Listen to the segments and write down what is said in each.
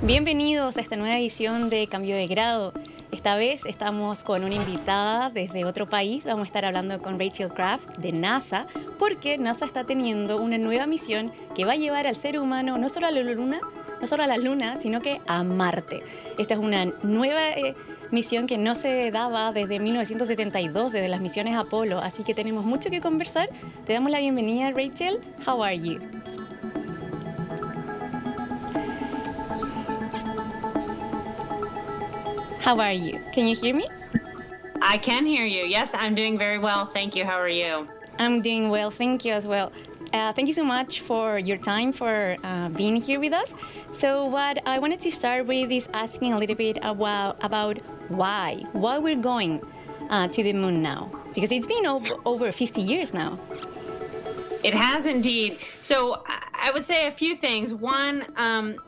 Bienvenidos a esta nueva edición de Cambio de Grado. Esta vez estamos con una invitada desde otro país. Vamos a estar hablando con Rachel Kraft de NASA, porque NASA está teniendo una nueva misión que va a llevar al ser humano no solo a la Luna, sino que a Marte. Esta es una nueva misión que no se daba desde 1972, desde las misiones Apolo, así que tenemos mucho que conversar. Te damos la bienvenida, Rachel. How are you? How are you? Can you hear me? I can hear you. Yes, I'm doing very well. Thank you. How are you? I'm doing well. Thank you as well. Thank you so much for your time, for being here with us. So what I wanted to start with is asking a little bit about why we're going to the moon now. Because it's been over 50 years now. It has indeed. So I would say a few things. One,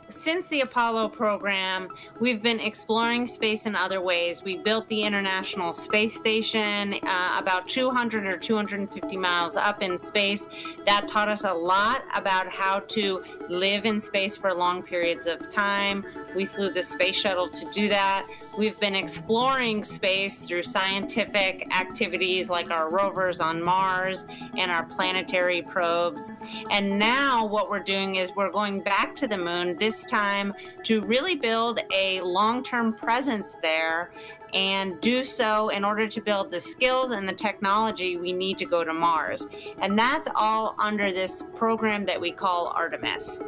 since the Apollo program, we've been exploring space in other ways. We built the International Space Station about 200 or 250 miles up in space. That taught us a lot about how to live in space for long periods of time. We flew the space shuttle to do that. We've been exploring space through scientific activities like our rovers on Mars and our planetary probes. And now what we're doing is we're going back to the moon, this time to really build a long-term presence there and do so in order to build the skills and the technology we need to go to Mars. And that's all under this program that we call Artemis.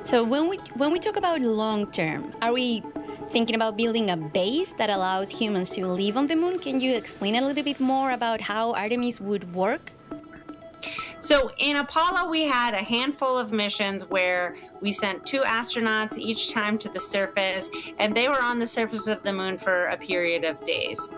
So when we talk about long-term, are we thinking about building a base that allows humans to live on the moon? Can you explain a little bit more about how Artemis would work? So in Apollo, we had a handful of missions where we sent 2 astronauts each time to the surface, and they were on the surface of the moon for a period of days.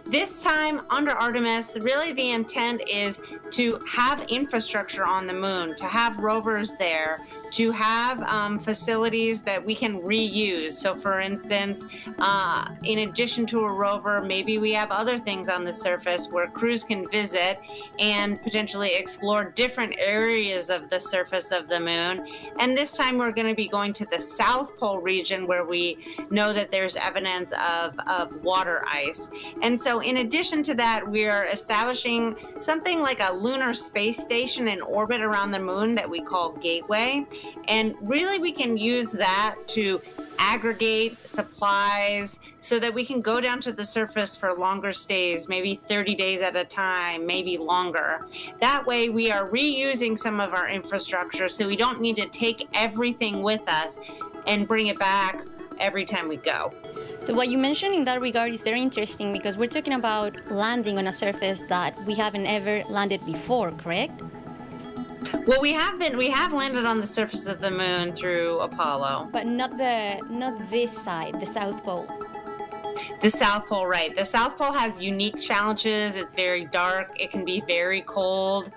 This time under Artemis, really the intent is to have infrastructure on the moon, to have rovers there, to have facilities that we can reuse. So for instance, in addition to a rover, maybe we have other things on the surface where crews can visit and potentially explore different areas of the surface of the moon. And this time we're going to be going to the South Pole region where we know that there's evidence of water ice. And so in addition to that, we are establishing something like a lunar space station in orbit around the moon that we call Gateway. And really we can use that to aggregate supplies so that we can go down to the surface for longer stays, maybe 30 days at a time, maybe longer. That way we are reusing some of our infrastructure so we don't need to take everything with us and bring it back every time we go. So what you mentioned in that regard is very interesting, because we're talking about landing on a surface that we haven't ever landed before, correct? Well, we have landed on the surface of the moon through Apollo. But not this side, the South Pole. The South Pole, right. The South Pole has unique challenges. It's very dark. It can be very cold.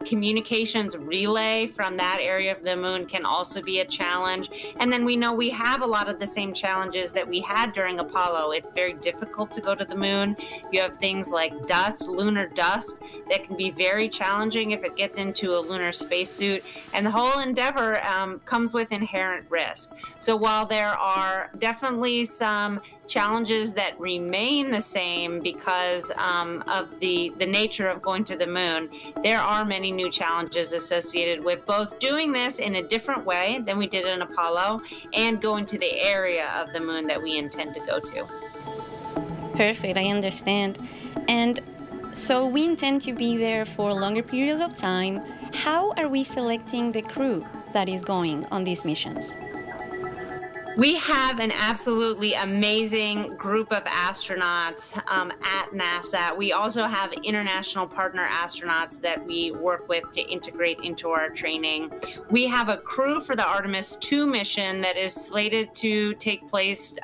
Communications relay from that area of the moon can also be a challenge. And then we know we have a lot of the same challenges that we had during Apollo. It's very difficult to go to the moon. You have things like dust, lunar dust, that can be very challenging if it gets into a lunar spacesuit. And the whole endeavor comes with inherent risk. So while there are definitely some challenges that remain the same because of the nature of going to the moon, there are many new challenges associated with both doing this in a different way than we did in Apollo and going to the area of the moon that we intend to go to. Perfect, I understand. And so we intend to be there for longer periods of time. How are we selecting the crew that is going on these missions? We have an absolutely amazing group of astronauts at NASA. We also have international partner astronauts that we work with to integrate into our training. We have a crew for the Artemis 2 mission that is slated to take place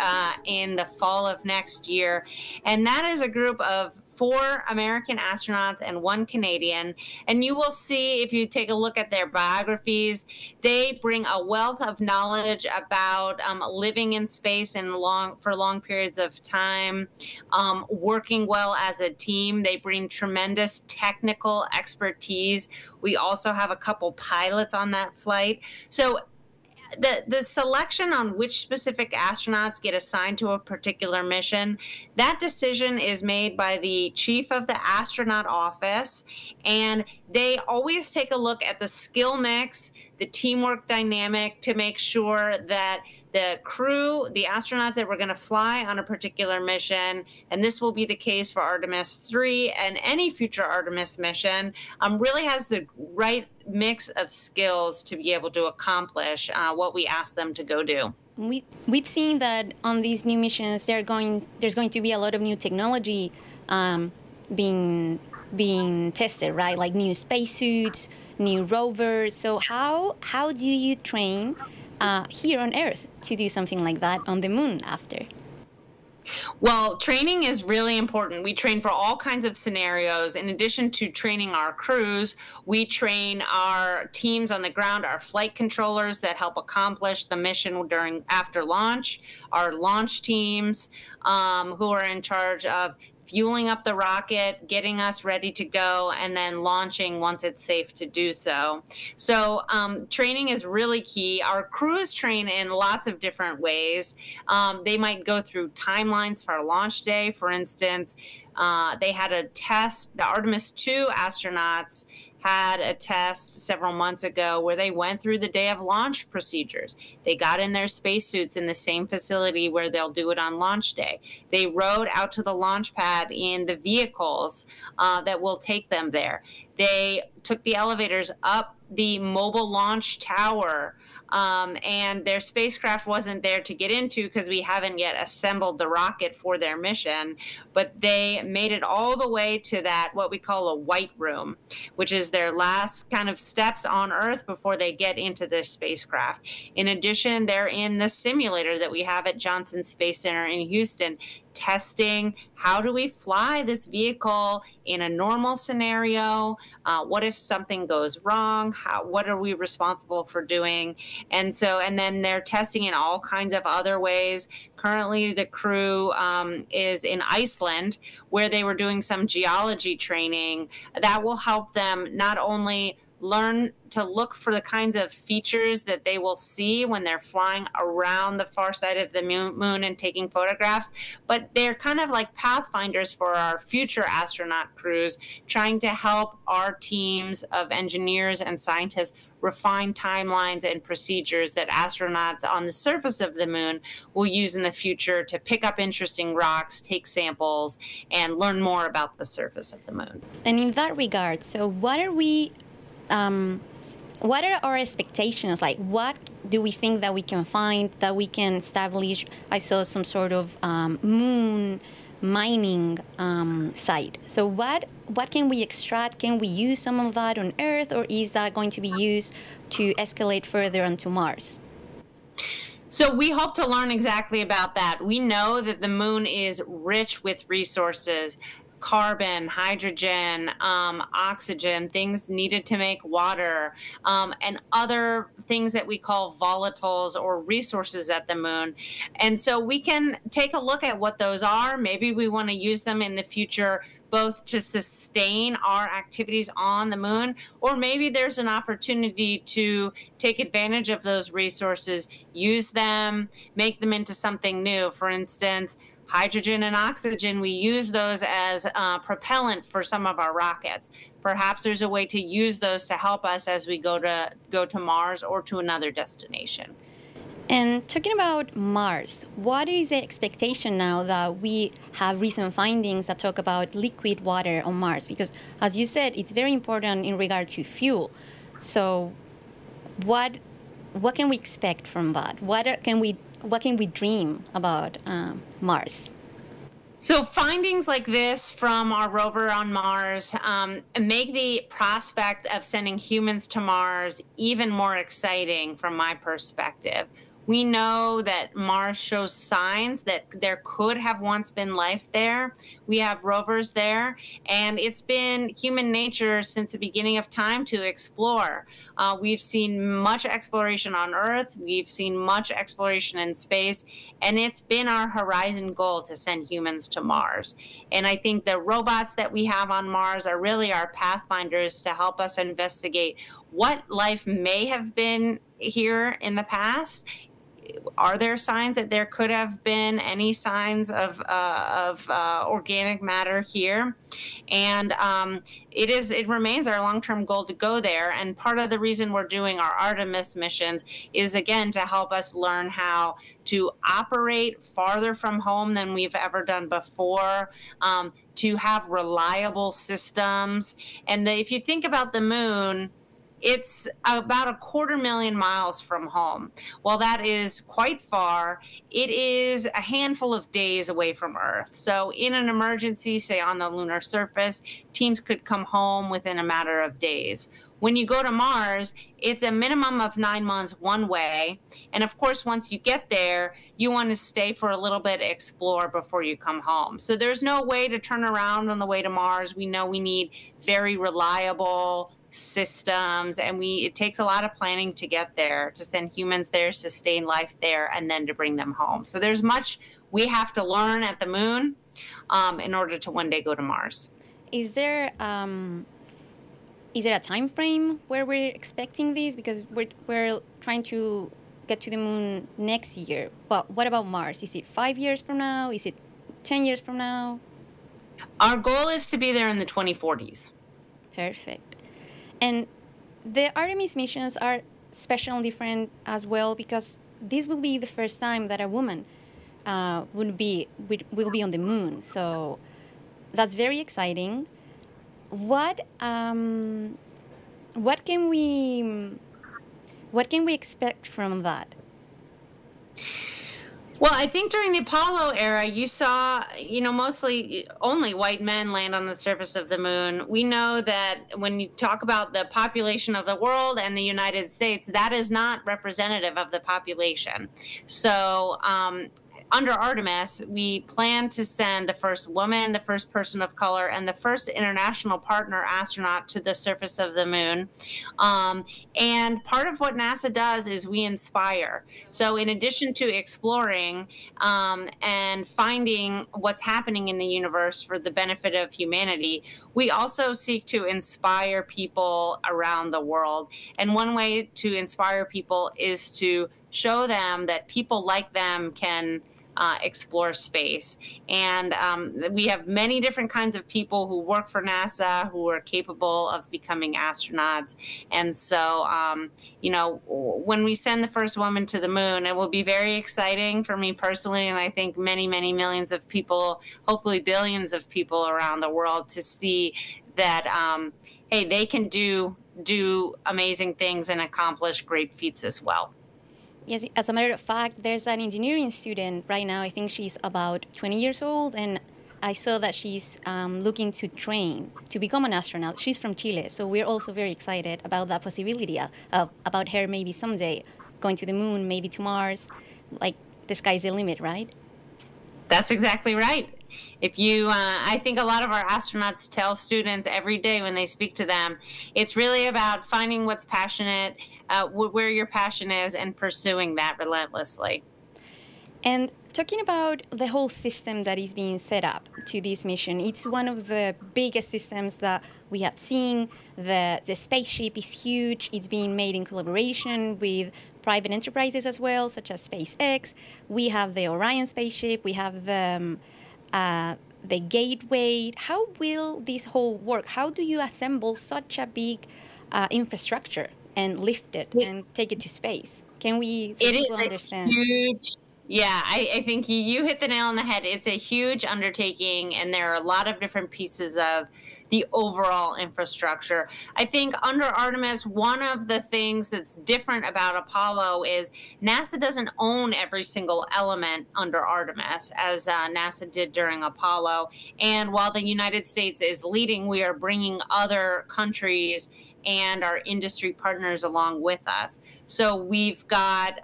in the fall of next year. And that is a group of 4 American astronauts and 1 Canadian. And you will see, if you take a look at their biographies, they bring a wealth of knowledge about living in space and for long periods of time, working well as a team. They bring tremendous technical expertise. We also have a couple pilots on that flight. So the selection on which specific astronauts get assigned to a particular mission, that decision is made by the chief of the astronaut office, and they always take a look at the skill mix, the teamwork dynamic, to make sure that the crew, the astronauts that were going to fly on a particular mission, and this will be the case for Artemis 3 and any future Artemis mission, really has the right mix of skills to be able to accomplish what we ask them to go do. We've seen that on these new missions, there's going to be a lot of new technology being tested, right? Like new spacesuits, new rovers. So how do you train here on Earth to do something like that on the moon after? Well, training is really important. We train for all kinds of scenarios. In addition to training our crews, we train our teams on the ground, our flight controllers that help accomplish the mission after launch, our launch teams who are in charge of fueling up the rocket, getting us ready to go, and then launching once it's safe to do so. So training is really key. Our crews train in lots of different ways. They might go through timelines for launch day. For instance, they had a test. The Artemis 2 astronauts had a test several months ago where they went through the day of launch procedures. They got in their spacesuits in the same facility where they'll do it on launch day. They rode out to the launch pad in the vehicles that will take them there. They took the elevators up the mobile launch tower, and their spacecraft wasn't there to get into because we haven't yet assembled the rocket for their mission, but they made it all the way to that, what we call a white room, which is their last kind of steps on Earth before they get into this spacecraft. In addition, they're in the simulator that we have at Johnson Space Center in Houston, testing how do we fly this vehicle in a normal scenario? What if something goes wrong? What are we responsible for doing? And then they're testing in all kinds of other ways. Currently, the crew is in Iceland, where they were doing some geology training that will help them not only learn to look for the kinds of features that they will see when they're flying around the far side of the moon and taking photographs, but they're kind of like pathfinders for our future astronaut crews, trying to help our teams of engineers and scientists refine timelines and procedures that astronauts on the surface of the moon will use in the future to pick up interesting rocks, take samples, and learn more about the surface of the moon. And in that regard, so what are our expectations? Like, what do we think that we can find, that we can establish? I saw some sort of moon mining site. So what can we extract? Can we use some of that on Earth, or is that going to be used to escalate further onto Mars? So we hope to learn exactly about that. We know that the moon is rich with resources. Carbon, hydrogen, oxygen, things needed to make water, and other things that we call volatiles or resources at the moon. And so we can take a look at what those are. Maybe we want to use them in the future both to sustain our activities on the moon, or maybe there's an opportunity to take advantage of those resources, use them, make them into something new. For instance, hydrogen and oxygen, we use those as propellant for some of our rockets. Perhaps there's a way to use those to help us as we go to Mars or to another destination. And talking about Mars, what is the expectation now that we have recent findings that talk about liquid water on Mars? Because, as you said, it's very important in regard to fuel. So what can we expect from that? What can we dream about Mars? So findings like this from our rover on Mars make the prospect of sending humans to Mars even more exciting from my perspective. We know that Mars shows signs that there could have once been life there. We have rovers there, and it's been human nature since the beginning of time to explore. We've seen much exploration on Earth. We've seen much exploration in space, and it's been our horizon goal to send humans to Mars. And I think the robots that we have on Mars are really our pathfinders to help us investigate what life may have been here in the past? Are there signs that there could have been any signs of organic matter here? And it remains our long-term goal to go there. And part of the reason we're doing our Artemis missions is, again, to help us learn how to operate farther from home than we've ever done before, to have reliable systems. And if you think about the moon, it's about 250,000 miles from home. While that is quite far, it is a handful of days away from Earth. So in an emergency, say on the lunar surface, teams could come home within a matter of days. When you go to Mars, it's a minimum of 9 months one way. And of course, once you get there, you want to stay for a little bit, explore before you come home. So there's no way to turn around on the way to Mars. We know we need very reliable systems, and it takes a lot of planning to get there, to send humans there, sustain life there, and then to bring them home. So there's much we have to learn at the moon in order to one day go to Mars. Is there a time frame where we're expecting this? Because we're trying to get to the moon next year. But what about Mars? Is it 5 years from now? Is it 10 years from now? Our goal is to be there in the 2040s. Perfect. And the Artemis missions are special and different as well, because this will be the first time that a woman will be on the moon. So that's very exciting. What can we expect from that? Well, I think during the Apollo era, you saw, mostly only white men land on the surface of the moon. We know that when you talk about the population of the world and the United States, that is not representative of the population. So under Artemis, we plan to send the first woman, the first person of color, and the first international partner astronaut to the surface of the moon. And part of what NASA does is we inspire. So in addition to exploring and finding what's happening in the universe for the benefit of humanity, we also seek to inspire people around the world. And one way to inspire people is to show them that people like them can explore space. And we have many different kinds of people who work for NASA who are capable of becoming astronauts. And so, when we send the first woman to the moon, it will be very exciting for me personally, and I think many, many millions of people, hopefully billions of people around the world, to see that, hey, they can do amazing things and accomplish great feats as well. Yes, as a matter of fact, there's an engineering student right now. I think she's about 20 years old, and I saw that she's looking to train to become an astronaut. She's from Chile, so we're also very excited about that possibility about her maybe someday going to the moon, maybe to Mars. Like, the sky's the limit, right? That's exactly right. I think a lot of our astronauts tell students every day when they speak to them, it's really about finding what's passionate, where your passion is, and pursuing that relentlessly. And talking about the whole system that is being set up to this mission, it's one of the biggest systems that we have seen. The spaceship is huge. It's being made in collaboration with private enterprises as well, such as SpaceX. We have the Orion spaceship. We have the Gateway. How will this whole work? How do you assemble such a big infrastructure and lift it and take it to space? Can we understand? Yeah, I think you hit the nail on the head. It's a huge undertaking, and there are a lot of different pieces of the overall infrastructure. I think under Artemis, one of the things that's different about Apollo is NASA doesn't own every single element under Artemis, as NASA did during Apollo. And while the United States is leading, we are bringing other countries and our industry partners along with us. So we've got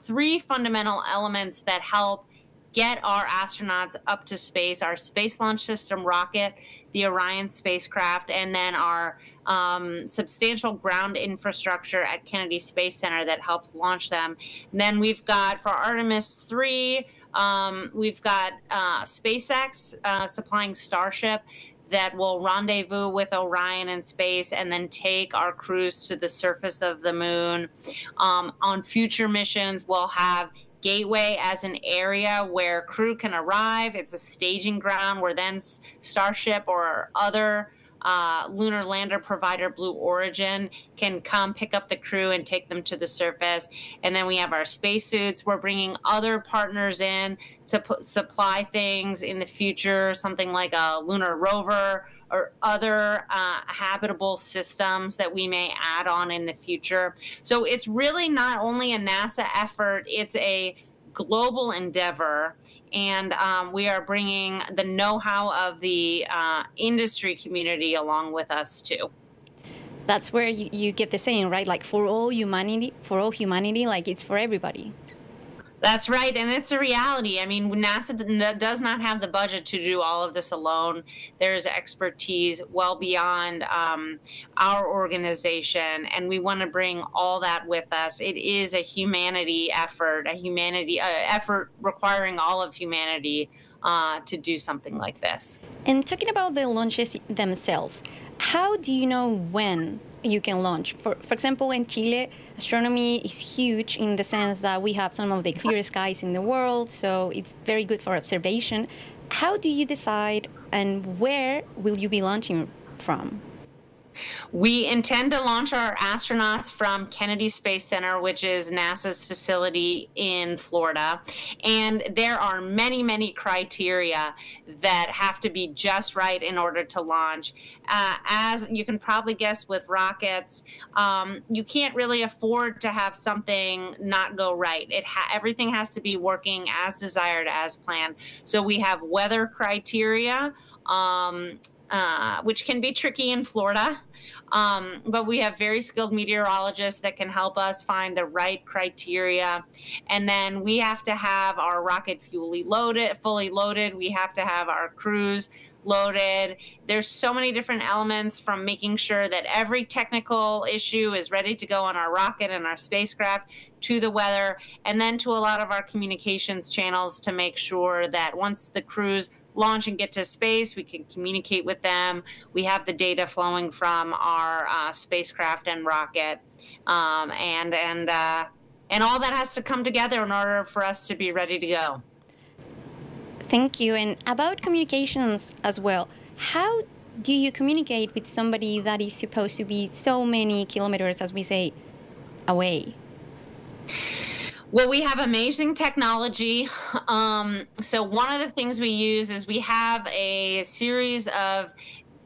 3 fundamental elements that help get our astronauts up to space: our Space Launch System rocket, the Orion spacecraft, and then our substantial ground infrastructure at Kennedy Space Center that helps launch them. And then we've got, for Artemis 3, we've got SpaceX supplying Starship. that will rendezvous with Orion in space and then take our crews to the surface of the moon. On future missions, we'll have Gateway as an area where crew can arrive. It's a staging ground where then Starship or other lunar lander provider Blue Origin can come pick up the crew and take them to the surface. And then we have our spacesuits. We're bringing other partners in to supply things in the future, something like a lunar rover or other habitable systems that we may add on in the future. So it's really not only a NASA effort, it's a global endeavor. And we are bringing the know-how of the industry community along with us too. That's where you get the saying, right? Like for all humanity, like it's for everybody. That's right, and it's a reality. I mean, NASA does not have the budget to do all of this alone. There's expertise well beyond our organization, and we want to bring all that with us. It is a humanity effort, effort requiring all of humanity to do something like this. And talking about the launches themselves, how do you know when you can launch? For example, in Chile, astronomy is huge in the sense that we have some of the clearest skies in the world, so it's very good for observation. How do you decide, and where will you be launching from? We intend to launch our astronauts from Kennedy Space Center, which is NASA's facility in Florida. And there are many, many criteria that have to be just right in order to launch. As you can probably guess with rockets, you can't really afford to have something not go right. Everything has to be working as desired, as planned. So we have weather criteria, which can be tricky in Florida. But we have very skilled meteorologists that can help us find the right criteria. And then we have to have our rocket fully loaded. We have to have our crews loaded. There's so many different elements, from making sure that every technical issue is ready to go on our rocket and our spacecraft, to the weather, and then to a lot of our communications channels to make sure that once the crews launch and get to space, we can communicate with them. We have the data flowing from our spacecraft and rocket, and all that has to come together in order for us to be ready to go. Thank you. And about communications as well, how do you communicate with somebody that is supposed to be so many kilometers, as we say, away? Well, we have amazing technology. So one of the things we use is we have a series of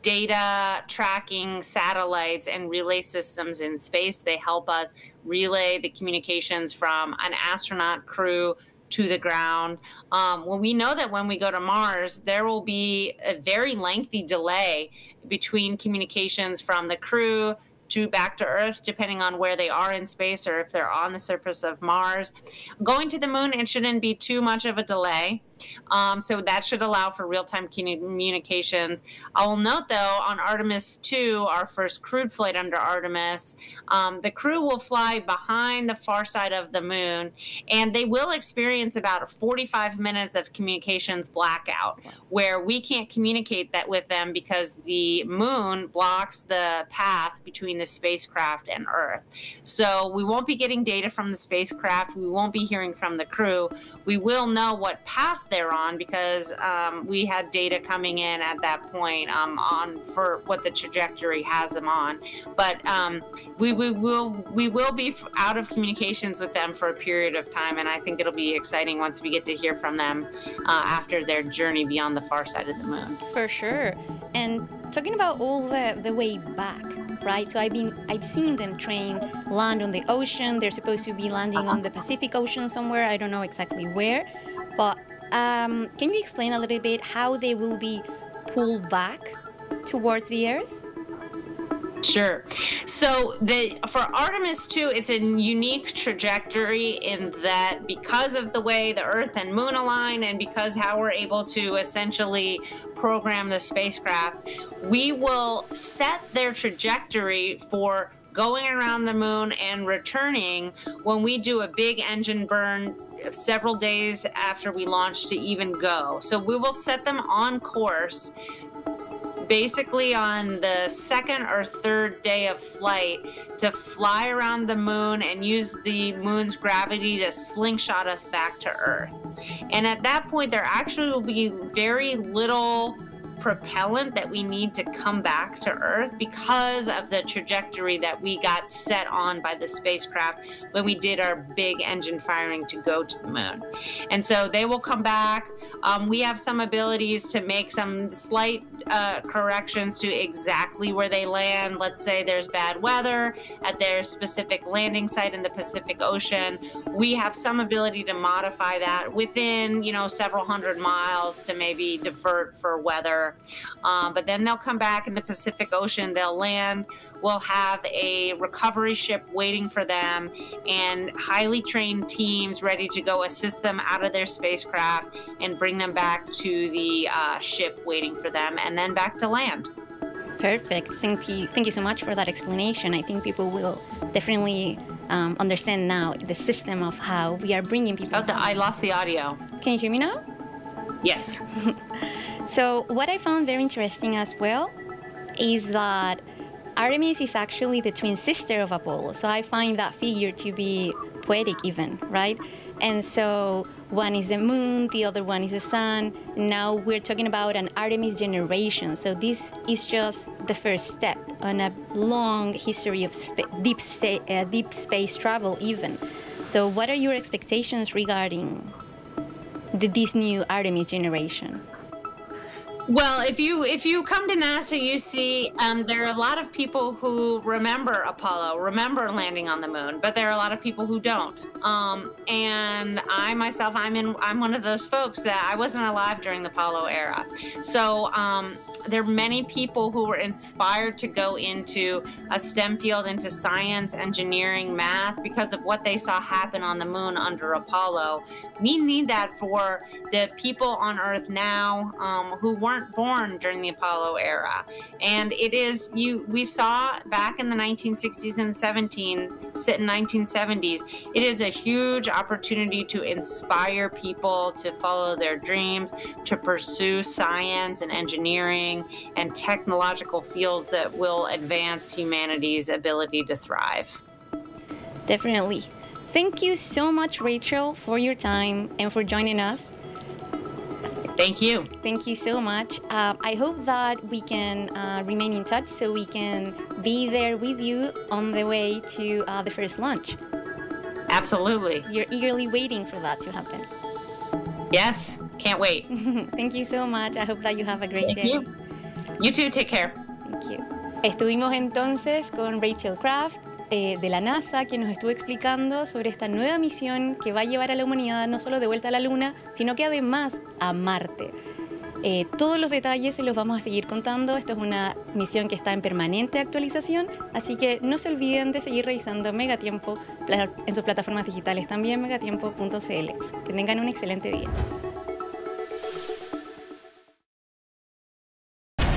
data tracking satellites and relay systems in space. They help us relay the communications from an astronaut crew to the ground. Well, we know that when we go to Mars, there will be a very lengthy delay between communications from the crew to back to Earth, depending on where they are in space or if they're on the surface of Mars. Going to the moon, it shouldn't be too much of a delay. So that should allow for real-time communications. I will note, though, on Artemis 2, our first crewed flight under Artemis, the crew will fly behind the far side of the moon, and they will experience about 45 minutes of communications blackout, where we can't communicate that with them because the moon blocks the path between the spacecraft and Earth. So we won't be getting data from the spacecraft. We won't be hearing from the crew. We will know what path they're on because we had data coming in at that point on for what the trajectory has them on. But we will be out of communications with them for a period of time, and I think it'll be exciting once we get to hear from them after their journey beyond the far side of the moon. For sure. And talking about all the way back, right? So I've seen them train land on the ocean. They're supposed to be landing on the Pacific Ocean somewhere. I don't know exactly where, but can you explain a little bit how they will be pulled back towards the Earth? Sure. So for Artemis 2, it's a unique trajectory in that because of the way the Earth and Moon align and because how we're able to essentially program the spacecraft, we will set their trajectory for going around the moon and returning when we do a big engine burn several days after we launch to even go. So we will set them on course basically on the second or third day of flight to fly around the moon and use the moon's gravity to slingshot us back to Earth. And at that point, there actually will be very little propellant that we need to come back to Earth because of the trajectory that we got set on by the spacecraft when we did our big engine firing to go to the moon. And so they will come back. We have some abilities to make some slight corrections to exactly where they land. Let's say there's bad weather at their specific landing site in the Pacific Ocean. We have some ability to modify that within, several hundred miles to maybe divert for weather. But then they'll come back in the Pacific Ocean, they'll land, we'll have a recovery ship waiting for them and highly trained teams ready to go assist them out of their spacecraft and bring them back to the ship waiting for them and then back to land. Perfect. Thank you so much for that explanation. I think people will definitely understand now the system of how we are bringing people home. I lost the audio. Can you hear me now? Yes. So what I found very interesting as well is that Artemis is actually the twin sister of Apollo. So I find that figure to be poetic even, right? And so one is the moon, the other one is the sun. Now we're talking about an Artemis generation. So this is just the first step on a long history of deep space travel even. So what are your expectations regarding this new Artemis generation? Well, if you come to NASA, you see there are a lot of people who remember Apollo, remember landing on the moon, but there are a lot of people who don't. And I myself, I'm one of those folks that I wasn't alive during the Apollo era. So there are many people who were inspired to go into a STEM field, into science, engineering, math, because of what they saw happen on the moon under Apollo. We need that for the people on Earth now who weren't born during the Apollo era. And we saw back in the 1960s and 1970s, it is a huge opportunity to inspire people to follow their dreams, to pursue science and engineering and technological fields that will advance humanity's ability to thrive. Definitely. Thank you so much, Rachel, for your time and for joining us. Thank you. Thank you so much. I hope that we can remain in touch so we can be there with you on the way to the first launch. Absolutely. You're eagerly waiting for that to happen. Yes, can't wait. Thank you so much. I hope that you have a great day. You. You too, take care. Thank you. Estuvimos entonces con Rachel Kraft de la NASA, quien nos estuvo explicando sobre esta nueva misión que va a llevar a la humanidad no solo de vuelta a la Luna, sino que además a Marte. Todos los detalles se los vamos a seguir contando. Esto es una misión que está en permanente actualización, así que no se olviden de seguir revisando Megatiempo en sus plataformas digitales, también megatiempo.cl. Que tengan un excelente día.